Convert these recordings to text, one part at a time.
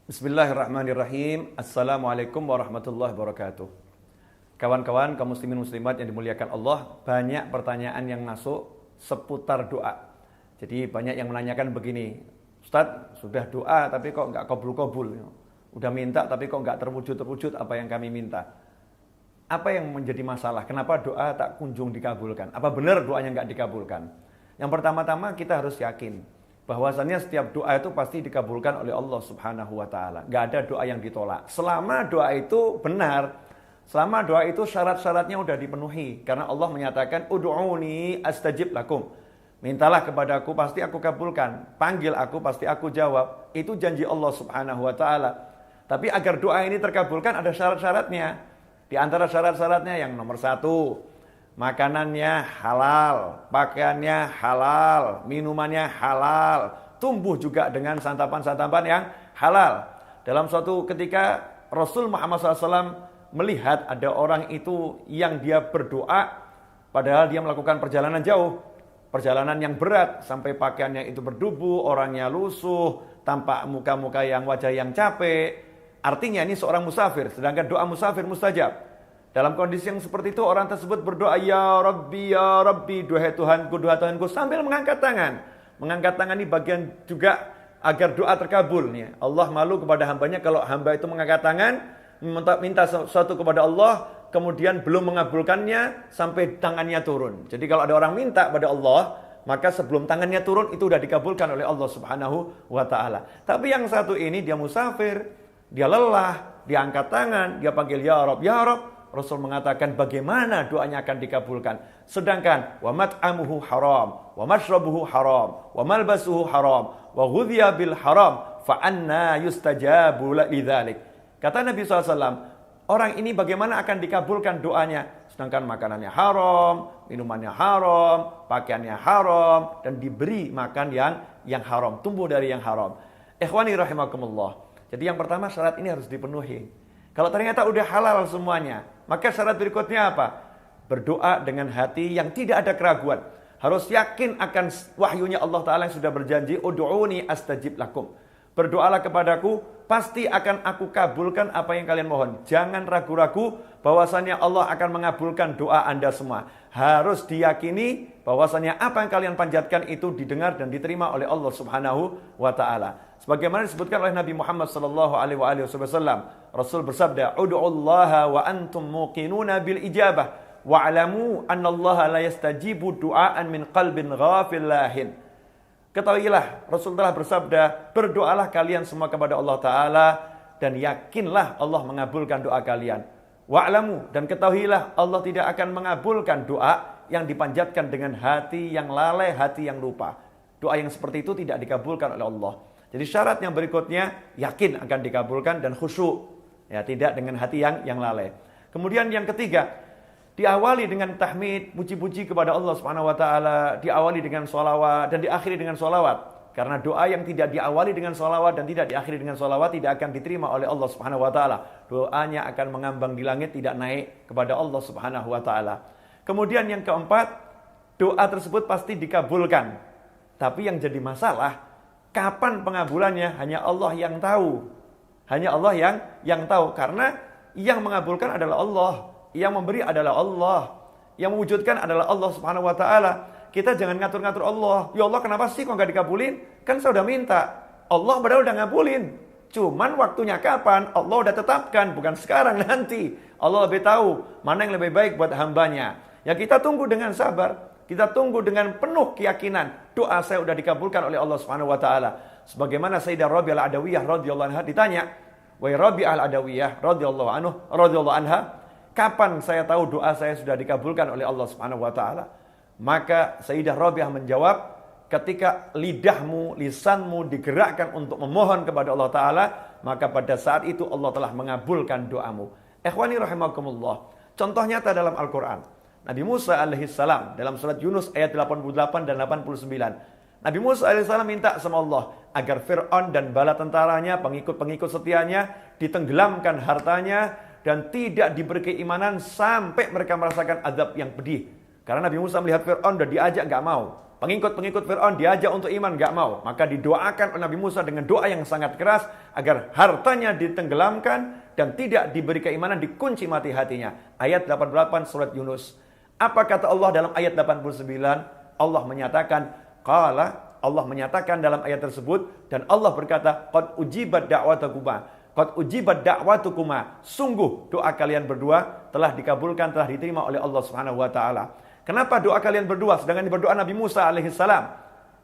Bismillahirrahmanirrahim. Assalamualaikum warahmatullahi wabarakatuh. Kawan-kawan kaum muslimin muslimat yang dimuliakan Allah, banyak pertanyaan yang masuk seputar doa. Jadi banyak yang menanyakan begini, Ustadz sudah doa tapi kok nggak kabul-kabul. Udah minta tapi kok nggak terwujud-terwujud apa yang kami minta. Apa yang menjadi masalah? Kenapa doa tak kunjung dikabulkan? Apa benar doanya nggak dikabulkan? Yang pertama-tama kita harus yakin bahwasannya setiap doa itu pasti dikabulkan oleh Allah Subhanahu wa taala. Enggak ada doa yang ditolak. Selama doa itu benar, selama doa itu syarat-syaratnya sudah dipenuhi. Karena Allah menyatakan ud'uni astajib lakum. Mintalah kepadaku pasti aku kabulkan. Panggil aku pasti aku jawab. Itu janji Allah Subhanahu wa taala. Tapi agar doa ini terkabulkan ada syarat-syaratnya. Di antara syarat-syaratnya yang nomor 1, makanannya halal, pakaiannya halal, minumannya halal, tumbuh juga dengan santapan-santapan yang halal. Dalam suatu ketika Rasul Muhammad SAW melihat ada orang itu yang dia berdoa padahal dia melakukan perjalanan jauh, perjalanan yang berat sampai pakaiannya itu berdebu, orangnya lusuh, tampak muka-muka yang wajah yang capek. Artinya ini seorang musafir, sedangkan doa musafir mustajab. Dalam kondisi yang seperti itu orang tersebut berdoa ya Rabbi, duhai Tuhanku sambil mengangkat tangan. Mengangkat tangan ini bagian juga agar doa terkabul. Allah malu kepada hambanya kalau hamba itu mengangkat tangan minta sesuatu kepada Allah kemudian belum mengabulkannya sampai tangannya turun. Jadi kalau ada orang minta pada Allah maka sebelum tangannya turun itu sudah dikabulkan oleh Allah Subhanahu wa taala. Tapi yang satu ini dia musafir, dia lelah, dia angkat tangan, dia panggil ya Rabb, ya Rabb. Rasul mengatakan bagaimana doanya akan dikabulkan. Sedangkan wa mat'amuhu haram, wa mashrabuhu haram, wa malbasuhu haram, wa ghudhiya bil haram, fa anna yustajabu lidzalik. Kata Nabi SAW, orang ini bagaimana akan dikabulkan doanya? Sedangkan makanannya haram, minumannya haram, pakaiannya haram, dan diberi makan yang haram, tumbuh dari yang haram. Ikhwani rahimakumullah. Jadi yang pertama syarat ini harus dipenuhi. Kalau ternyata udah halal semuanya, maka syarat berikutnya apa? Berdoa dengan hati yang tidak ada keraguan. Harus yakin akan wahyunya Allah Ta'ala yang sudah berjanji, ud'uni astajib lakum. Berdoalah kepadaku, pasti akan aku kabulkan apa yang kalian mohon. Jangan ragu-ragu bahwasannya Allah akan mengabulkan doa Anda semua. Harus diyakini bahwasannya apa yang kalian panjatkan itu didengar dan diterima oleh Allah Subhanahu wa taala. Sebagaimana disebutkan oleh Nabi Muhammad sallallahu alaihi wasallam, Rasul bersabda, "Ud'ullaha wa antum muqinuna bil ijabah wa'lamu annallaha la yastajibu du'aan min qalbin ghafil lahin." Ketahuilah, Rasul telah bersabda, berdoalah kalian semua kepada Allah Ta'ala dan yakinlah Allah mengabulkan doa kalian. Wa'lamu, dan ketahuilah Allah tidak akan mengabulkan doa yang dipanjatkan dengan hati yang lalai, hati yang lupa. Doa yang seperti itu tidak dikabulkan oleh Allah. Jadi syarat yang berikutnya, yakin akan dikabulkan dan khusyuk. Ya, tidak dengan hati yang lalai. Kemudian yang ketiga, diawali dengan tahmid, puji-puji kepada Allah Subhanahu wa taala, diawali dengan sholawat dan diakhiri dengan sholawat. Karena doa yang tidak diawali dengan sholawat dan tidak diakhiri dengan sholawat tidak akan diterima oleh Allah Subhanahu wa taala. Doanya akan mengambang di langit, tidak naik kepada Allah Subhanahu wa taala. Kemudian yang keempat, doa tersebut pasti dikabulkan. Tapi yang jadi masalah, kapan pengabulannya hanya Allah yang tahu. Hanya Allah yang tahu karena yang mengabulkan adalah Allah. Yang memberi adalah Allah. Yang mewujudkan adalah Allah Subhanahu wa taala. Kita jangan ngatur-ngatur Allah. Ya Allah, kenapa sih kok enggak dikabulin? Kan saya udah minta. Allah padahal udah ngabulin. Cuman waktunya kapan? Allah udah tetapkan, bukan sekarang, nanti. Allah lebih tahu mana yang lebih baik buat hambanya. Ya kita tunggu dengan sabar. Kita tunggu dengan penuh keyakinan. Doa saya udah dikabulkan oleh Allah Subhanahu wa taala. Sebagaimana Sayyidah Rabi'ah al-Adawiyah radhiyallahu anha ditanya, "Wahai Rabi'ah al-Adawiyah radhiyallahu anha, kapan saya tahu doa saya sudah dikabulkan oleh Allah Subhanahu wa taala?" Maka Sayyidah Rabi'ah menjawab, ketika lidahmu, lisanmu digerakkan untuk memohon kepada Allah taala, maka pada saat itu Allah telah mengabulkan doamu. Ikhwani rahimakumullah. Contoh nyata dalam Al-Qur'an. Nabi Musa alaihissalam dalam surat Yunus ayat 88 dan 89. Nabi Musa alaihissalam minta sama Allah agar Fir'aun dan bala tentaranya, pengikut-pengikut setianya ditenggelamkan hartanya dan tidak diberi keimanan sampai mereka merasakan azab yang pedih. Karena Nabi Musa melihat Fir'aun dan diajak gak mau. Pengikut-pengikut Fir'aun diajak untuk iman, nggak mau. Maka didoakan oleh Nabi Musa dengan doa yang sangat keras agar hartanya ditenggelamkan dan tidak diberi keimanan, dikunci mati hatinya. Ayat 88 surat Yunus. Apa kata Allah dalam ayat 89? Allah menyatakan dalam ayat tersebut, dan Allah berkata, qad ujibat da'watukuma. Sungguh doa kalian berdua telah dikabulkan, telah diterima oleh Allah Subhanahu wa taala. Kenapa doa kalian berdua sedangkan berdoa Nabi Musa alaihissalam?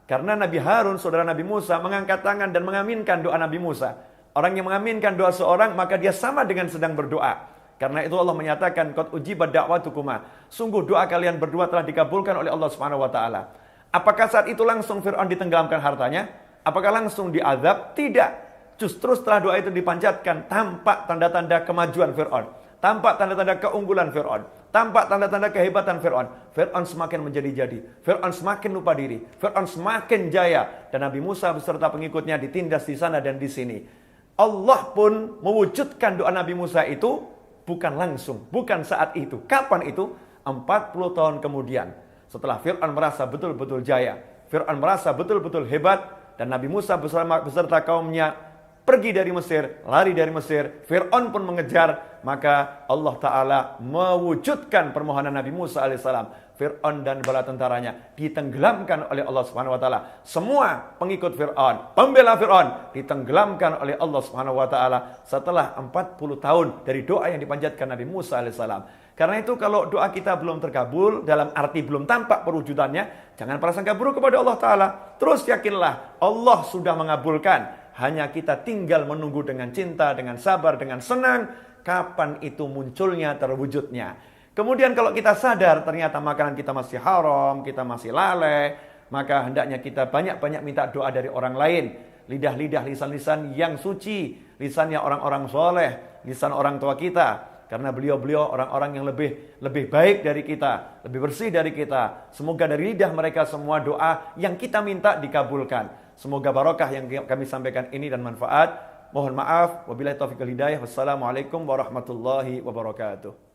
Karena Nabi Harun, saudara Nabi Musa, mengangkat tangan dan mengaminkan doa Nabi Musa. Orang yang mengaminkan doa seorang, maka dia sama dengan sedang berdoa. Karena itu Allah menyatakan, qad ujibat da'watukuma. Sungguh doa kalian berdua telah dikabulkan oleh Allah Subhanahu wa taala. Apakah saat itu langsung Fir'aun ditenggelamkan hartanya? Apakah langsung diazab? Tidak. Justru setelah doa itu dipanjatkan, tampak tanda-tanda kemajuan Fir'aun, tampak tanda-tanda keunggulan Fir'aun, tampak tanda-tanda kehebatan Fir'aun. Fir'aun semakin menjadi-jadi, Fir'aun semakin lupa diri, Fir'aun semakin jaya, dan Nabi Musa beserta pengikutnya ditindas di sana dan di sini. Allah pun mewujudkan doa Nabi Musa itu bukan langsung, bukan saat itu. Kapan itu? 40 tahun kemudian. Setelah Fir'aun merasa betul-betul jaya, Fir'aun merasa betul-betul hebat, dan Nabi Musa beserta kaumnya pergi dari Mesir, lari dari Mesir, Fir'aun pun mengejar, maka Allah Ta'ala mewujudkan permohonan Nabi Musa alaihissalam. Fir'aun dan bala tentaranya ditenggelamkan oleh Allah Subhanahu wa taala. Semua pengikut Fir'aun, pembela Fir'aun ditenggelamkan oleh Allah Subhanahu wa taala setelah 40 tahun dari doa yang dipanjatkan Nabi Musa alaihissalam. Karena itu kalau doa kita belum terkabul, dalam arti belum tampak perwujudannya, jangan prasangka buruk kepada Allah Ta'ala. Terus yakinlah Allah sudah mengabulkan. Hanya kita tinggal menunggu dengan cinta, dengan sabar, dengan senang, kapan itu munculnya, terwujudnya. Kemudian kalau kita sadar ternyata makanan kita masih haram, kita masih lalai, maka hendaknya kita banyak-banyak minta doa dari orang lain. Lidah-lidah, lisan-lisan yang suci, lisannya orang-orang soleh, lisan orang tua kita. Karena beliau-beliau orang-orang yang lebih baik dari kita, lebih bersih dari kita. Semoga dari lidah mereka semua doa yang kita minta dikabulkan. Semoga barokah yang kami sampaikan ini dan manfaat. Mohon maaf. Wabillahi taufiq wal hidayah. Wassalamualaikum warahmatullahi wabarakatuh.